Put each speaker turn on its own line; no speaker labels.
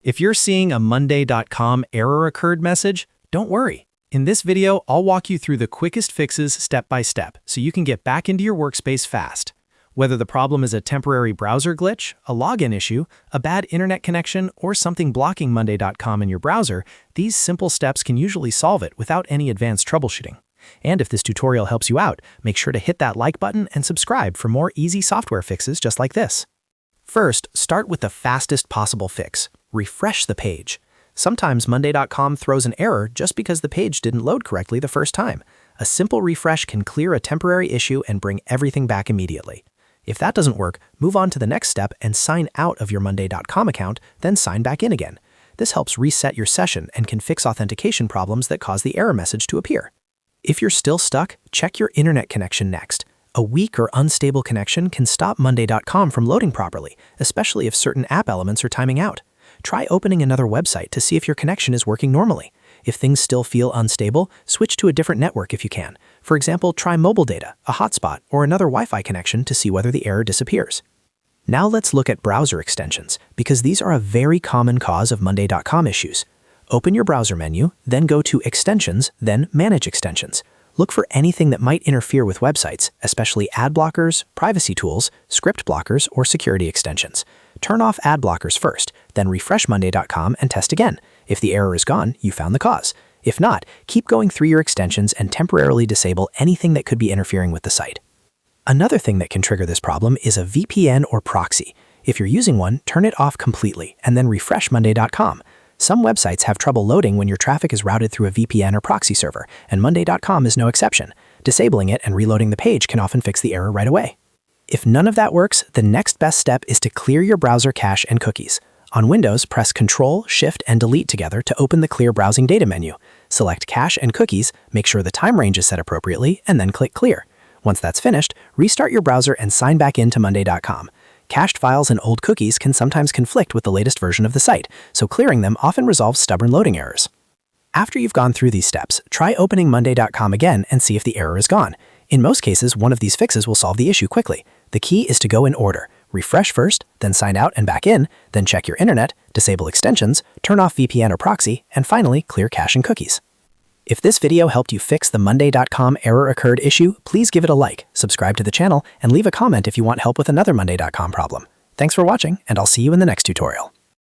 If you're seeing a Monday.com error occurred message, don't worry. In this video, I'll walk you through the quickest fixes step by step so you can get back into your workspace fast. Whether the problem is a temporary browser glitch, a login issue, a bad internet connection, or something blocking Monday.com in your browser, these simple steps can usually solve it without any advanced troubleshooting. And if this tutorial helps you out, make sure to hit that like button and subscribe for more easy software fixes just like this. First, start with the fastest possible fix. Refresh the page. Sometimes Monday.com throws an error just because the page didn't load correctly the first time. A simple refresh can clear a temporary issue and bring everything back immediately. If that doesn't work, move on to the next step and sign out of your Monday.com account, then sign back in again. This helps reset your session and can fix authentication problems that cause the error message to appear. If you're still stuck, check your internet connection next. A weak or unstable connection can stop Monday.com from loading properly, especially if certain app elements are timing out. Try opening another website to see if your connection is working normally. If things still feel unstable, switch to a different network if you can. For example, try mobile data, a hotspot, or another Wi-Fi connection to see whether the error disappears. Now let's look at browser extensions, because these are a very common cause of Monday.com issues. Open your browser menu, then go to Extensions, then Manage Extensions. Look for anything that might interfere with websites, especially ad blockers, privacy tools, script blockers, or security extensions. Turn off ad blockers first, then refresh Monday.com and test again. If the error is gone, you found the cause. If not, keep going through your extensions and temporarily disable anything that could be interfering with the site. Another thing that can trigger this problem is a VPN or proxy. If you're using one, turn it off completely and then refresh Monday.com. Some websites have trouble loading when your traffic is routed through a VPN or proxy server, and Monday.com is no exception. Disabling it and reloading the page can often fix the error right away. If none of that works, the next best step is to clear your browser cache and cookies. On Windows, press Ctrl, Shift, and Delete together to open the Clear Browsing Data menu. Select Cache and Cookies, make sure the time range is set appropriately, and then click Clear. Once that's finished, restart your browser and sign back into Monday.com. Cached files and old cookies can sometimes conflict with the latest version of the site, so clearing them often resolves stubborn loading errors. After you've gone through these steps, try opening Monday.com again and see if the error is gone. In most cases, one of these fixes will solve the issue quickly. The key is to go in order. Refresh first, then sign out and back in, then check your internet, disable extensions, turn off VPN or proxy, and finally clear cache and cookies. If this video helped you fix the Monday.com error occurred issue, please give it a like, subscribe to the channel, and leave a comment if you want help with another Monday.com problem. Thanks for watching, and I'll see you in the next tutorial.